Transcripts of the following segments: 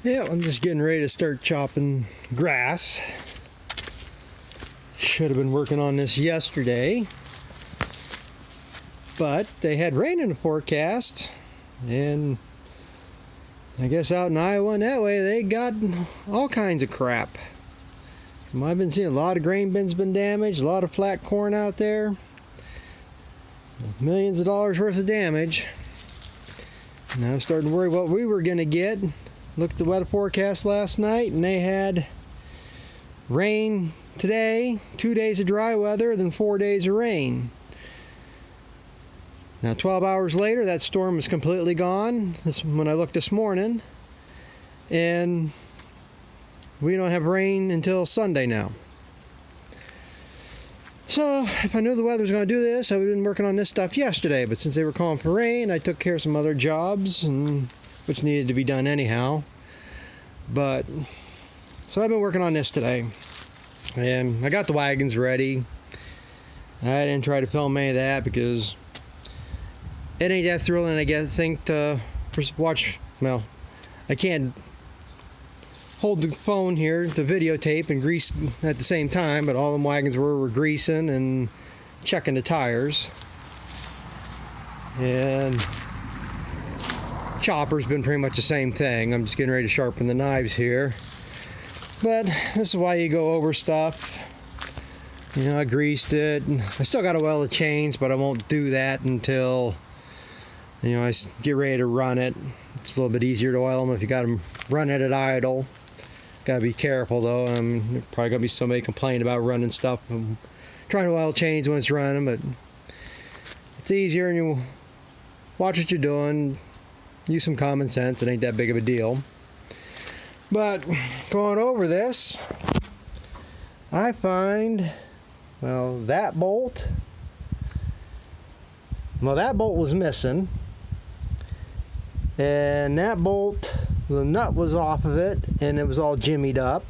Yeah, I'm just getting ready to start chopping grass. Should have been working on this yesterday, but they had rain in the forecast, and I guess out in Iowa and that way they got all kinds of crap. I've been seeing a lot of grain bins been damaged, a lot of flat corn out there, millions of dollars worth of damage. And I was starting to worry what we were going to get. Looked at the weather forecast last night, and they had rain today, 2 days of dry weather, then 4 days of rain. Now 12 hours later, that storm is completely gone. This when I looked this morning, and we don't have rain until Sunday now. So if I knew the weather was going to do this, I would have been working on this stuff yesterday. But since they were calling for rain, I took care of some other jobs, which needed to be done anyhow. But so I've been working on this today, and I got the wagons ready. I didn't try to film any of that because it ain't that thrilling, I think, to watch. Well, I can't hold the phone here to videotape and grease at the same time, but all them wagons were greasing and checking the tires. And chopper's been pretty much the same thing. I'm just getting ready to sharpen the knives here. But this is why you go over stuff. You know, I greased it. I still got to oil the chains, but I won't do that until, you know, I get ready to run it. It's a little bit easier to oil them if you got them running at idle. Got to be careful though. There's probably gonna be somebody complaining about running stuff. I'm trying to oil chains when it's running, but it's easier, and you watch what you're doing. Use some common sense. It ain't that big of a deal. But going over this, I find, well, that bolt was missing, and that bolt, the nut was off of it, and it was all jimmied up.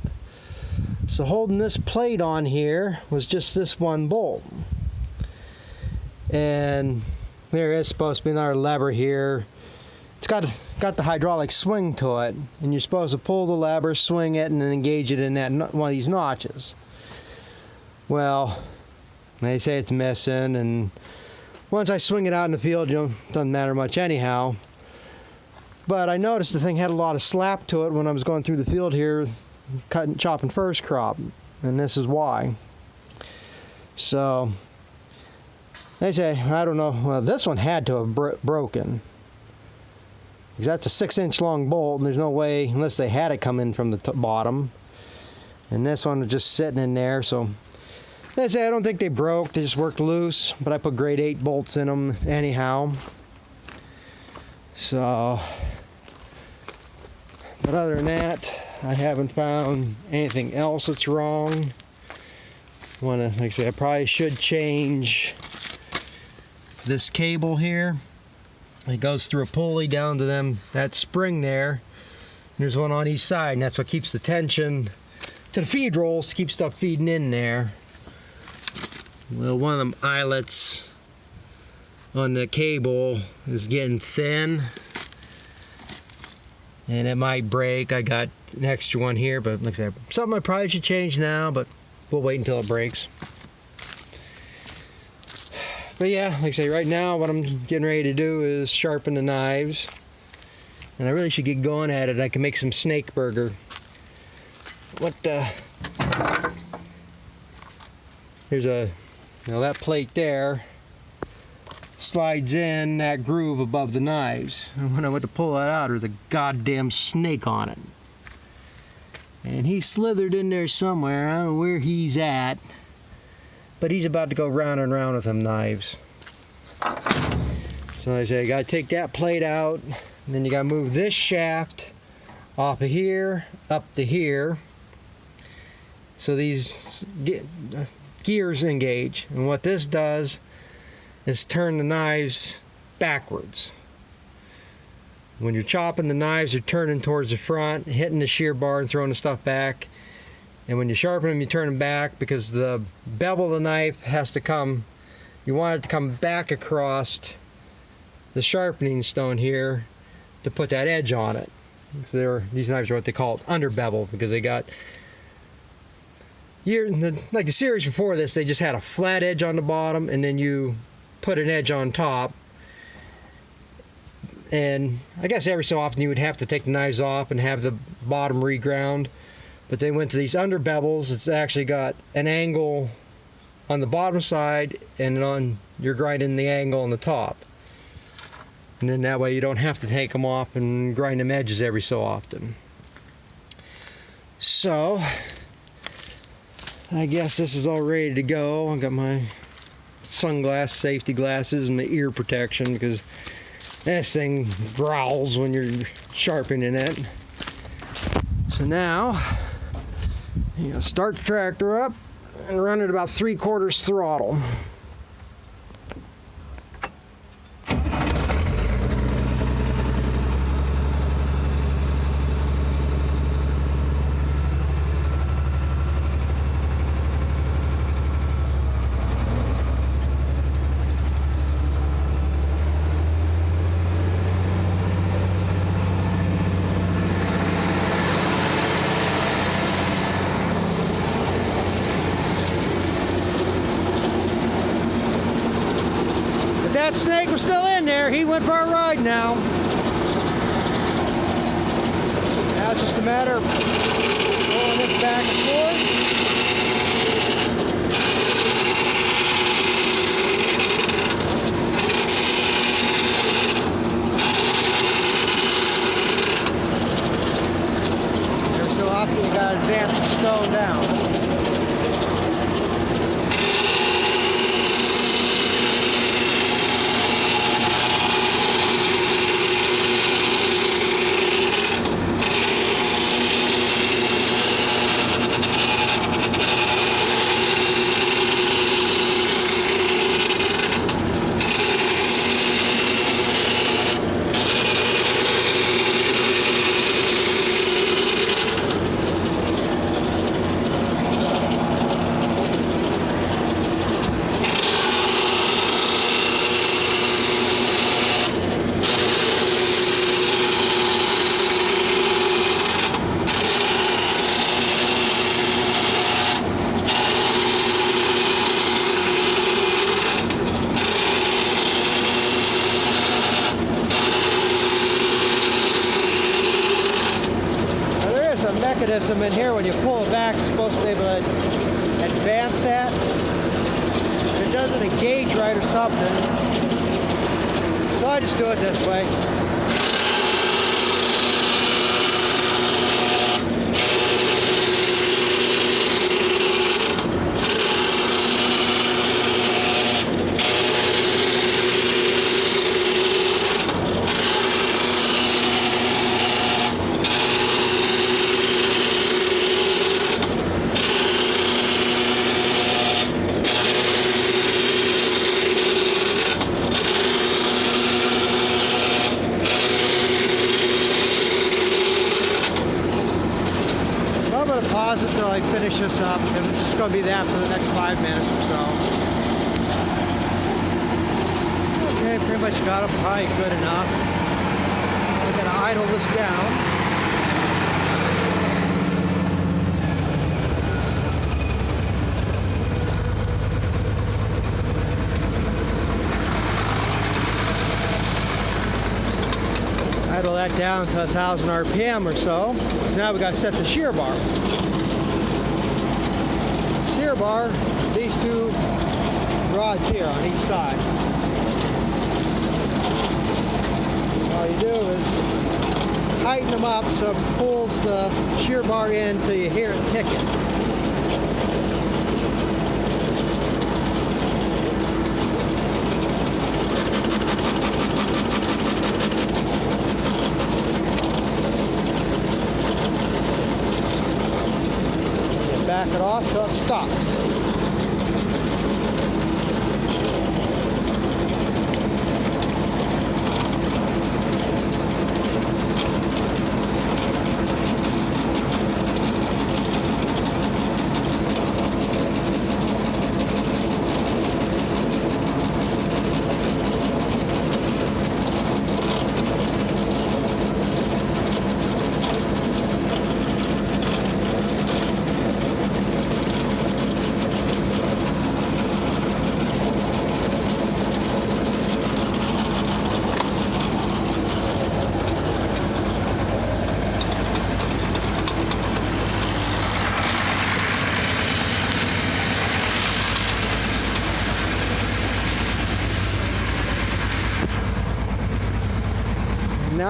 So holding this plate on here was just this one bolt, and there is supposed to be another lever here. It's got the hydraulic swing to it, and you're supposed to pull the lever, swing it, and then engage it in that one of these notches. Well, they say it's missing, and once I swing it out in the field, it doesn't matter much anyhow. But I noticed the thing had a lot of slap to it when I was going through the field here, chopping first crop, and this is why. So they say, I don't know. Well, this one had to have broken, because that's a 6-inch long bolt, and there's no way, unless they had it come in from the bottom. And this one was just sitting in there. So they say I don't think they broke, they just worked loose, but I put grade 8 bolts in them anyhow. So, but other than that, I haven't found anything else that's wrong. Like I say, I probably should change this cable here. It goes through a pulley down to that spring there. There's one on each side, and that's what keeps the tension to the feed rolls to keep stuff feeding in there. Well, one of them eyelets on the cable is getting thin, and it might break. I got an extra one here, but like I said, something I probably should change now, but we'll wait until it breaks. But yeah, like I say, right now what I'm getting ready to do is sharpen the knives, and I really should get going at it. I can make some snake burger. There's that plate there slides in that groove above the knives, and when I went to pull that out, there's a goddamn snake on it, and he slithered in there somewhere. I don't know where he's at, but he's about to go round and round with them knives. So I say, you gotta take that plate out, and then you gotta move this shaft off of here up to here, so these gears engage. And what this does is turn the knives backwards. When you're chopping, the knives are turning towards the front, hitting the shear bar and throwing the stuff back. And when you sharpen them, you turn them back, because the bevel of the knife has to come, you want it to come back across the sharpening stone here to put that edge on it. So these knives are what they call under bevel, because they got like the series before this, they just had a flat edge on the bottom and then you put an edge on top. And I guess every so often you would have to take the knives off and have the bottom reground. But they went to these under bevels. It's actually got an angle on the bottom side, and you're grinding the angle on the top. And then that way you don't have to take them off and grind them edges every so often. So I guess this is all ready to go. I got my safety glasses, and my ear protection, because this thing growls when you're sharpening it. So now you start the tractor up and run at about 3/4 throttle. That snake was still in there. He went for a ride now. Now it's just a matter of rolling this back and forth. Every so often you gotta advance the stone down. Mechanism in here, when you pull it back, it's supposed to be able to advance that. If it doesn't engage right or something, so I just do it this way. Pause it until I finish this up, and it's just going to be that for the next 5 minutes or so. Okay, pretty much got it probably good enough. We're going to idle this down. Idle that down to 1,000 RPM or so. Now we got to set the shear bar. Shear bar is these two rods here on each side. All you do is tighten them up so it pulls the shear bar in till you hear it ticking. Back it off till it stops.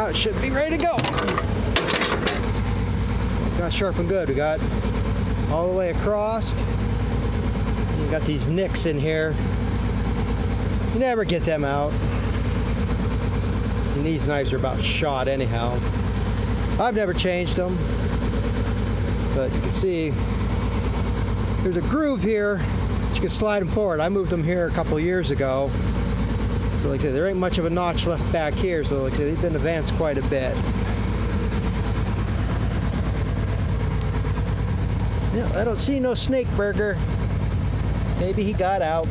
Now it should be ready to go. Got sharpened good. We got all the way across. You got these nicks in here. You never get them out. And these knives are about shot anyhow. I've never changed them. But you can see there's a groove here. You can slide them forward. I moved them here a couple years ago. So like I said, there ain't much of a notch left back here. So like I said, they've been advanced quite a bit. Yeah, I don't see no snake burger. Maybe he got out.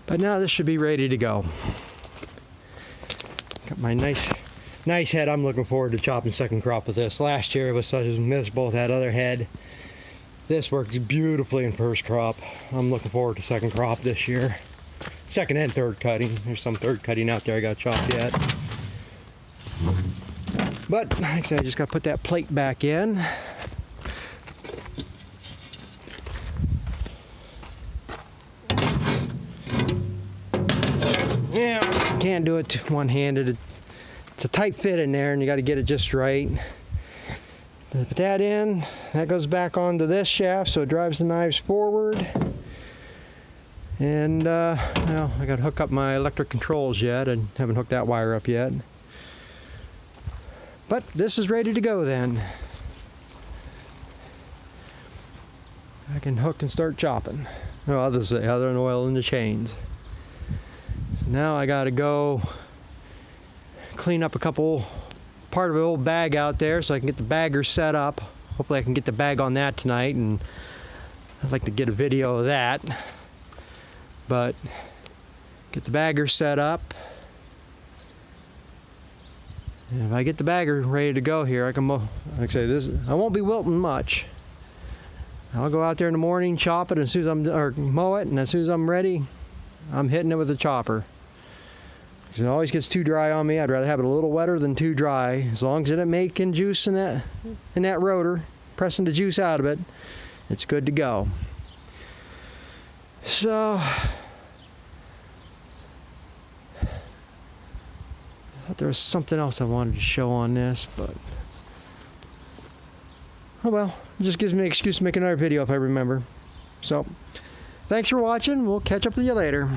But now this should be ready to go. Got my nice head. I'm looking forward to chopping second crop with this. Last year it was such a miserable with that other head. This worked beautifully in first crop. I'm looking forward to second crop this year. Second and third cutting. There's some third cutting out there I got chopped yet. But like I said, I just got to put that plate back in. Yeah, can't do it one-handed. It's a tight fit in there and you got to get it just right. Put that in, that goes back onto this shaft so it drives the knives forward. And well, I got to hook up my electric controls yet. I haven't hooked that wire up yet. But this is ready to go then. I can hook and start chopping. Well, other than oil in the chains. So now I got to go clean up a part of an old bag out there so I can get the bagger set up. Hopefully I can get the bag on that tonight, and I'd like to get a video of that. But get the bagger set up. And if I get the bagger ready to go here, I can like I say, I won't be wilting much. I'll go out there in the morning, chop it, and as soon as or mow it, and as soon as I'm ready, I'm hitting it with the chopper. It always gets too dry on me. I'd rather have it a little wetter than too dry. As long as it ain't making juice in that rotor, pressing the juice out of it, it's good to go. So I thought there was something else I wanted to show on this, but oh well, it just gives me an excuse to make another video if I remember. So thanks for watching. We'll catch up with you later.